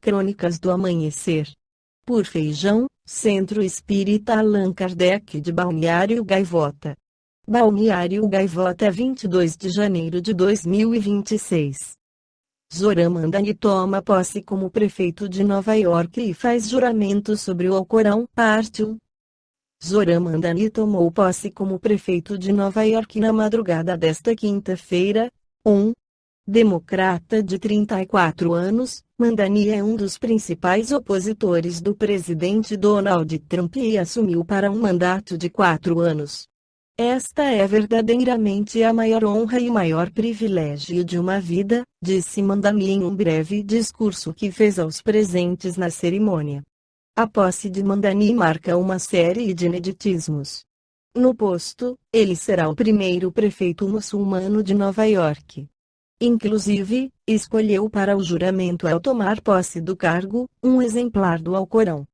Crônicas do Amanhecer. Por Feijão, Centro Espírita Allan Kardec de Balneário Gaivota. Balneário Gaivota, 22 de janeiro de 2026. Zoran Mandani toma posse como prefeito de Nova York e faz juramento sobre o Alcorão. Parte 1. Zoran Mandani tomou posse como prefeito de Nova York na madrugada desta quinta-feira. Democrata de 34 anos, Mandani é um dos principais opositores do presidente Donald Trump e assumiu para um mandato de 4 anos. Esta é verdadeiramente a maior honra e maior privilégio de uma vida, disse Mandani em um breve discurso que fez aos presentes na cerimônia. A posse de Mandani marca uma série de ineditismos. No posto, ele será o primeiro prefeito muçulmano de Nova York. Inclusive, escolheu para o juramento ao tomar posse do cargo, um exemplar do Alcorão.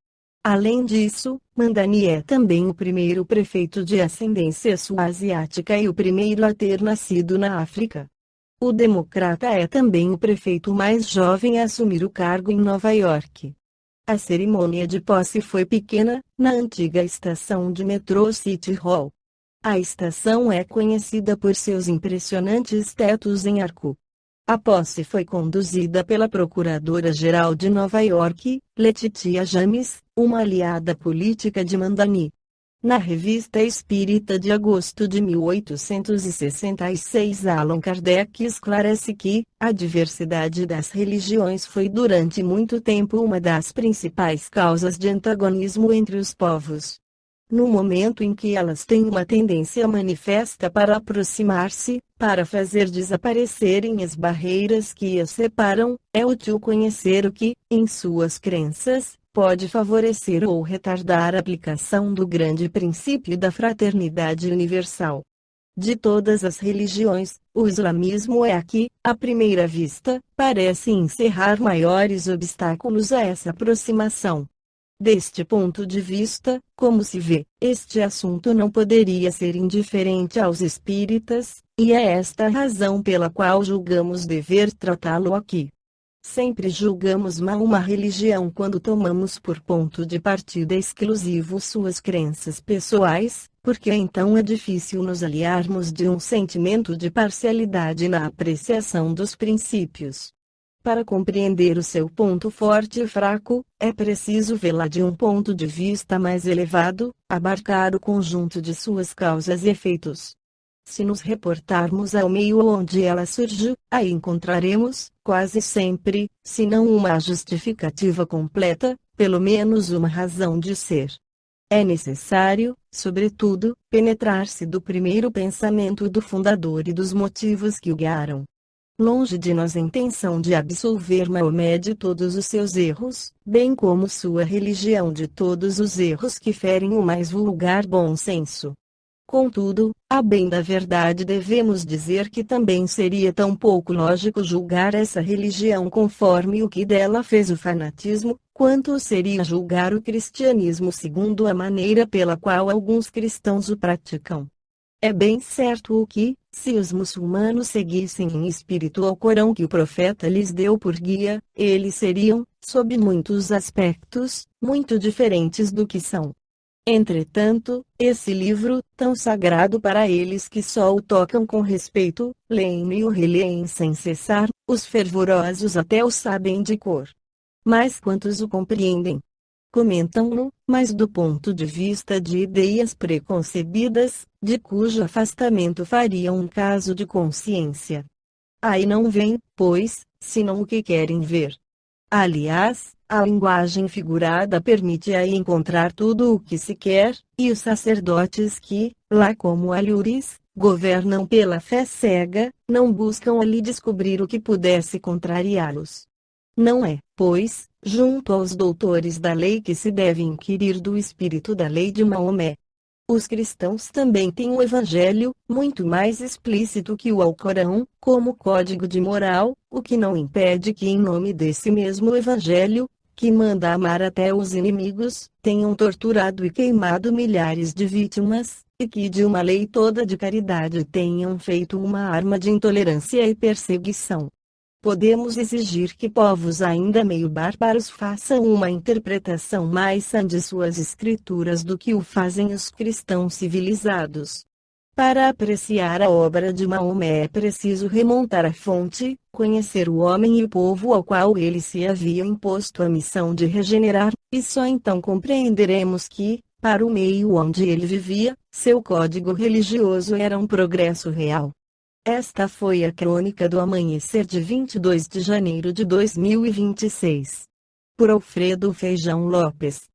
Além disso, Mandani é também o primeiro prefeito de ascendência sul-asiática e o primeiro a ter nascido na África. O democrata é também o prefeito mais jovem a assumir o cargo em Nova York. A cerimônia de posse foi pequena, na antiga estação de metrô City Hall. A estação é conhecida por seus impressionantes tetos em arco. A posse foi conduzida pela Procuradora-Geral de Nova York, Letitia James, uma aliada política de Mandani. Na Revista Espírita de agosto de 1866, Allan Kardec esclarece que a diversidade das religiões foi durante muito tempo uma das principais causas de antagonismo entre os povos. No momento em que elas têm uma tendência manifesta para aproximar-se, para fazer desaparecerem as barreiras que as separam, é útil conhecer o que, em suas crenças, pode favorecer ou retardar a aplicação do grande princípio da fraternidade universal. De todas as religiões, o islamismo é a que, à primeira vista, parece encerrar maiores obstáculos a essa aproximação. Deste ponto de vista, como se vê, este assunto não poderia ser indiferente aos espíritas, e é esta a razão pela qual julgamos dever tratá-lo aqui. Sempre julgamos mal uma religião quando tomamos por ponto de partida exclusivo suas crenças pessoais, porque então é difícil nos aliarmos de um sentimento de parcialidade na apreciação dos princípios. Para compreender o seu ponto forte e fraco, é preciso vê-la de um ponto de vista mais elevado, abarcar o conjunto de suas causas e efeitos. Se nos reportarmos ao meio onde ela surgiu, aí encontraremos, quase sempre, se não uma justificativa completa, pelo menos uma razão de ser. É necessário, sobretudo, penetrar-se do primeiro pensamento do fundador e dos motivos que o guiaram. Longe de nós a intenção de absolver Maomé de todos os seus erros, bem como sua religião de todos os erros que ferem o mais vulgar bom senso. Contudo, a bem da verdade devemos dizer que também seria tão pouco lógico julgar essa religião conforme o que dela fez o fanatismo, quanto seria julgar o cristianismo segundo a maneira pela qual alguns cristãos o praticam. É bem certo o que, se os muçulmanos seguissem em espírito ao Corão que o profeta lhes deu por guia, eles seriam, sob muitos aspectos, muito diferentes do que são. Entretanto, esse livro, tão sagrado para eles que só o tocam com respeito, leem e o releem sem cessar, os fervorosos até o sabem de cor. Mas quantos o compreendem? Comentam-no, mas do ponto de vista de ideias preconcebidas, de cujo afastamento faria um caso de consciência. Aí não vem, pois, senão o que querem ver. Aliás, a linguagem figurada permite aí encontrar tudo o que se quer, e os sacerdotes que, lá como alhures, governam pela fé cega, não buscam ali descobrir o que pudesse contrariá-los. Não é, pois, junto aos doutores da lei que se deve inquirir do espírito da lei de Maomé. Os cristãos também têm o Evangelho, muito mais explícito que o Alcorão, como código de moral, o que não impede que em nome desse mesmo Evangelho, que manda amar até os inimigos, tenham torturado e queimado milhares de vítimas, e que de uma lei toda de caridade tenham feito uma arma de intolerância e perseguição. Podemos exigir que povos ainda meio bárbaros façam uma interpretação mais sã de suas escrituras do que o fazem os cristãos civilizados. Para apreciar a obra de Maomé é preciso remontar à fonte, conhecer o homem e o povo ao qual ele se havia imposto a missão de regenerar, e só então compreenderemos que, para o meio onde ele vivia, seu código religioso era um progresso real. Esta foi a crônica do amanhecer de 22 de janeiro de 2026. Por Alfredo Feijão Lopes.